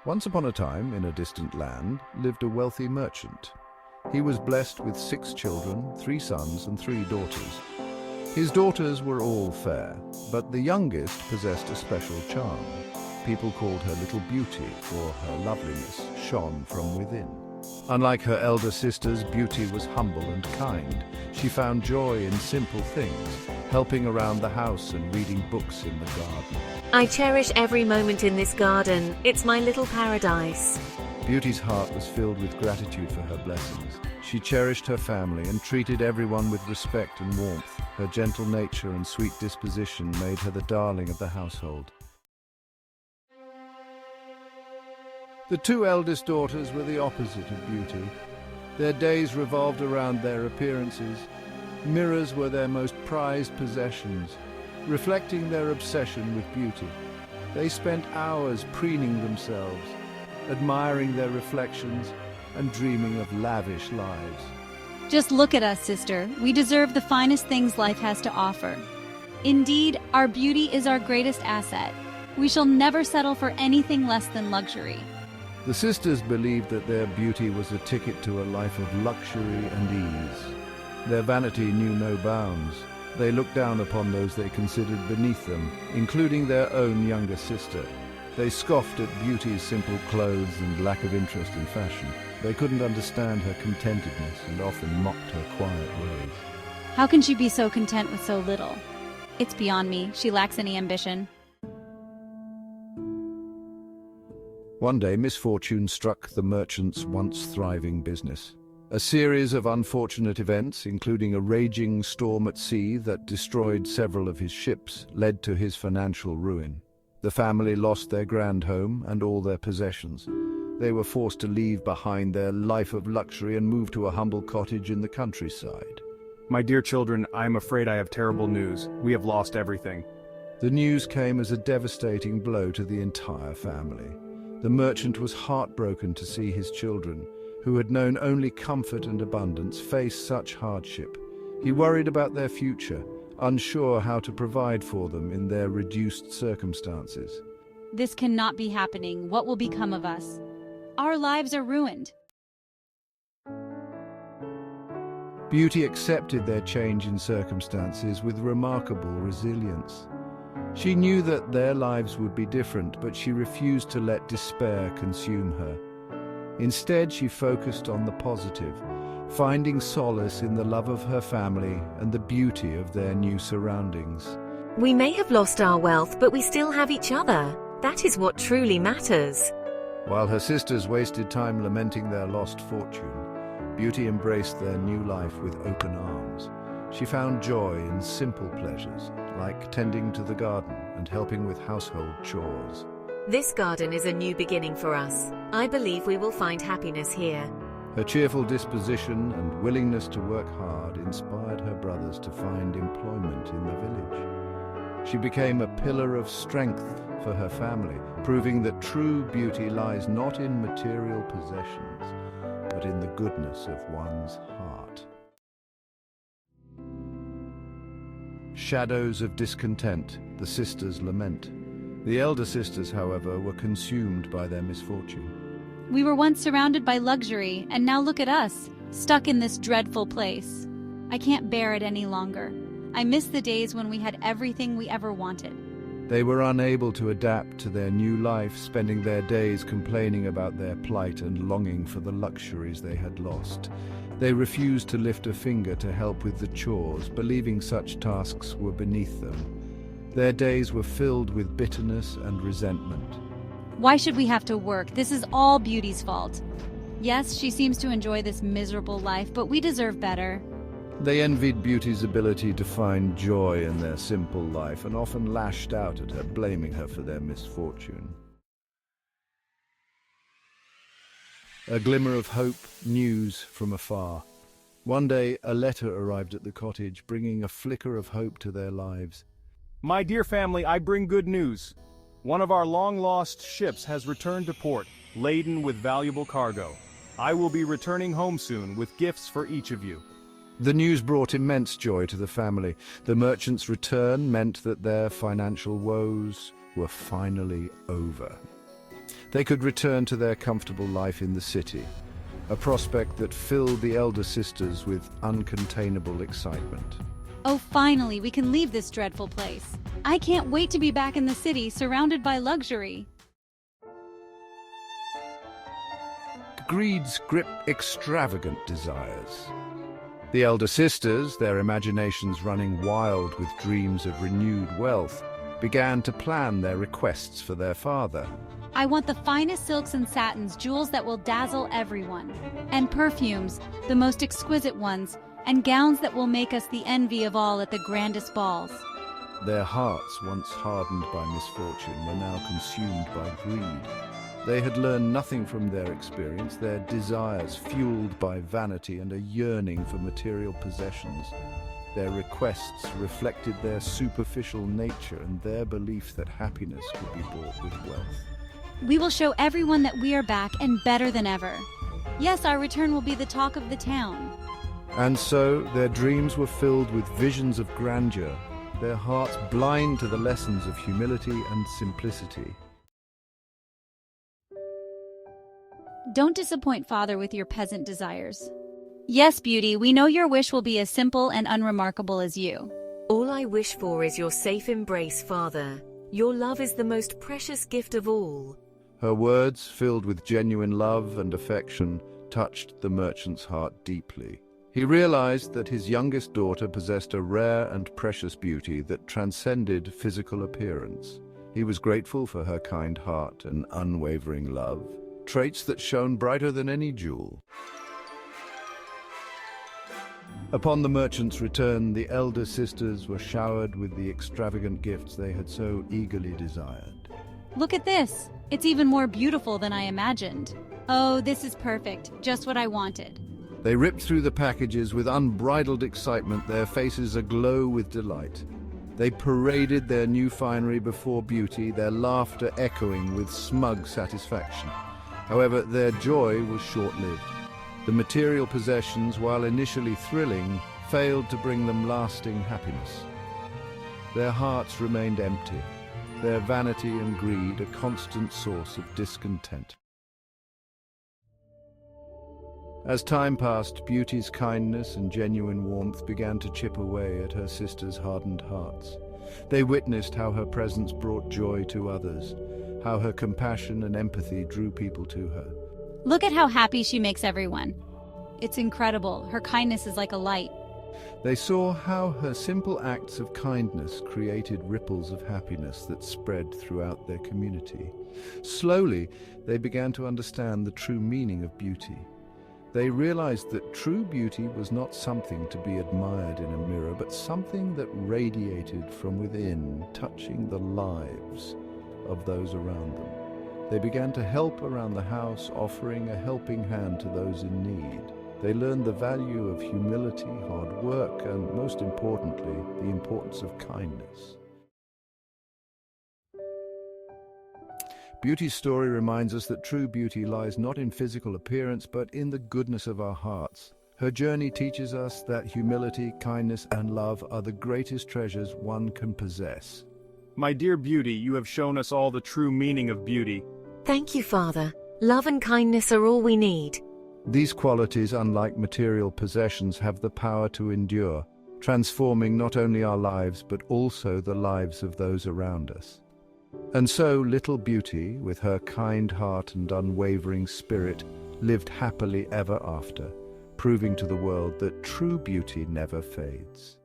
Once upon a time, in a distant land, lived a wealthy merchant. He was blessed with 6 children, 3 sons and 3 daughters. His daughters were all fair, but the youngest possessed a special charm. People called her Little Beauty, for her loveliness shone from within. Unlike her elder sisters, Beauty was humble and kind. She found joy in simple things, helping around the house and reading books in the garden. I cherish every moment in this garden. It's my little paradise. Beauty's heart was filled with gratitude for her blessings. She cherished her family and treated everyone with respect and warmth. Her gentle nature and sweet disposition made her the darling of the household. The 2 eldest daughters were the opposite of Beauty. Their days revolved around their appearances. Mirrors were their most prized possessions, reflecting their obsession with beauty. They spent hours preening themselves, admiring their reflections, and dreaming of lavish lives. Just look at us, sister. We deserve the finest things life has to offer. Indeed, our beauty is our greatest asset. We shall never settle for anything less than luxury. The sisters believed that their beauty was a ticket to a life of luxury and ease. Their vanity knew no bounds. They looked down upon those they considered beneath them, including their own younger sister. They scoffed at Beauty's simple clothes and lack of interest in fashion. They couldn't understand her contentedness and often mocked her quiet ways. How can she be so content with so little? It's beyond me. She lacks any ambition. One day, misfortune struck the merchant's once thriving business. A series of unfortunate events, including a raging storm at sea that destroyed several of his ships, led to his financial ruin. The family lost their grand home and all their possessions. They were forced to leave behind their life of luxury and move to a humble cottage in the countryside. My dear children, I am afraid I have terrible news. We have lost everything. The news came as a devastating blow to the entire family. The merchant was heartbroken to see his children, who had known only comfort and abundance, face such hardship. He worried about their future, unsure how to provide for them in their reduced circumstances. This cannot be happening. What will become of us? Our lives are ruined. Beauty accepted their change in circumstances with remarkable resilience. She knew that their lives would be different, but she refused to let despair consume her. Instead, she focused on the positive, finding solace in the love of her family and the beauty of their new surroundings. We may have lost our wealth, but we still have each other. That is what truly matters. While her sisters wasted time lamenting their lost fortune, Beauty embraced their new life with open arms. She found joy in simple pleasures, like tending to the garden and helping with household chores. This garden is a new beginning for us. I believe we will find happiness here. Her cheerful disposition and willingness to work hard inspired her brothers to find employment in the village. She became a pillar of strength for her family, proving that true beauty lies not in material possessions, but in the goodness of one's heart. Shadows of discontent, the sisters lament. The elder sisters, however, were consumed by their misfortune. We were once surrounded by luxury, and now look at us, stuck in this dreadful place. I can't bear it any longer. I miss the days when we had everything we ever wanted. They were unable to adapt to their new life, spending their days complaining about their plight and longing for the luxuries they had lost. They refused to lift a finger to help with the chores, believing such tasks were beneath them. Their days were filled with bitterness and resentment. Why should we have to work? This is all Beauty's fault. Yes, she seems to enjoy this miserable life, but we deserve better. They envied Beauty's ability to find joy in their simple life and often lashed out at her, blaming her for their misfortune. A glimmer of hope, news from afar. One day, a letter arrived at the cottage, bringing a flicker of hope to their lives. My dear family, I bring good news. One of our long-lost ships has returned to port, laden with valuable cargo. I will be returning home soon with gifts for each of you. The news brought immense joy to the family. The merchant's return meant that their financial woes were finally over. They could return to their comfortable life in the city, a prospect that filled the elder sisters with uncontainable excitement. Oh, finally, we can leave this dreadful place. I can't wait to be back in the city, surrounded by luxury. Greed's grip extravagant desires. The elder sisters, their imaginations running wild with dreams of renewed wealth, began to plan their requests for their father. I want the finest silks and satins, jewels that will dazzle everyone, and perfumes, the most exquisite ones, and gowns that will make us the envy of all at the grandest balls. Their hearts, once hardened by misfortune, were now consumed by greed. They had learned nothing from their experience, their desires fueled by vanity and a yearning for material possessions. Their requests reflected their superficial nature and their belief that happiness could be bought with wealth. We will show everyone that we are back and better than ever. Yes, our return will be the talk of the town. And so their dreams were filled with visions of grandeur, their hearts blind to the lessons of humility and simplicity. Don't disappoint Father with your peasant desires. Yes, Beauty, we know your wish will be as simple and unremarkable as you. All I wish for is your safe embrace, Father. Your love is the most precious gift of all. Her words, filled with genuine love and affection, touched the merchant's heart deeply. He realized that his youngest daughter possessed a rare and precious beauty that transcended physical appearance. He was grateful for her kind heart and unwavering love, traits that shone brighter than any jewel. Upon the merchant's return, the elder sisters were showered with the extravagant gifts they had so eagerly desired. Look at this. It's even more beautiful than I imagined. Oh, this is perfect. Just what I wanted. They ripped through the packages with unbridled excitement, their faces aglow with delight. They paraded their new finery before Beauty, their laughter echoing with smug satisfaction. However, their joy was short-lived. The material possessions, while initially thrilling, failed to bring them lasting happiness. Their hearts remained empty, their vanity and greed a constant source of discontent. As time passed, Beauty's kindness and genuine warmth began to chip away at her sisters' hardened hearts. They witnessed how her presence brought joy to others, how her compassion and empathy drew people to her. Look at how happy she makes everyone. It's incredible. Her kindness is like a light. They saw how her simple acts of kindness created ripples of happiness that spread throughout their community. Slowly, they began to understand the true meaning of beauty. They realized that true beauty was not something to be admired in a mirror, but something that radiated from within, touching the lives of those around them. They began to help around the house, offering a helping hand to those in need. They learned the value of humility, hard work, and most importantly, the importance of kindness. Beauty's story reminds us that true beauty lies not in physical appearance, but in the goodness of our hearts. Her journey teaches us that humility, kindness, and love are the greatest treasures one can possess. My dear Beauty, you have shown us all the true meaning of beauty. Thank you, Father. Love and kindness are all we need. These qualities, unlike material possessions, have the power to endure, transforming not only our lives, but also the lives of those around us. And so little Beauty, with her kind heart and unwavering spirit, lived happily ever after, proving to the world that true beauty never fades.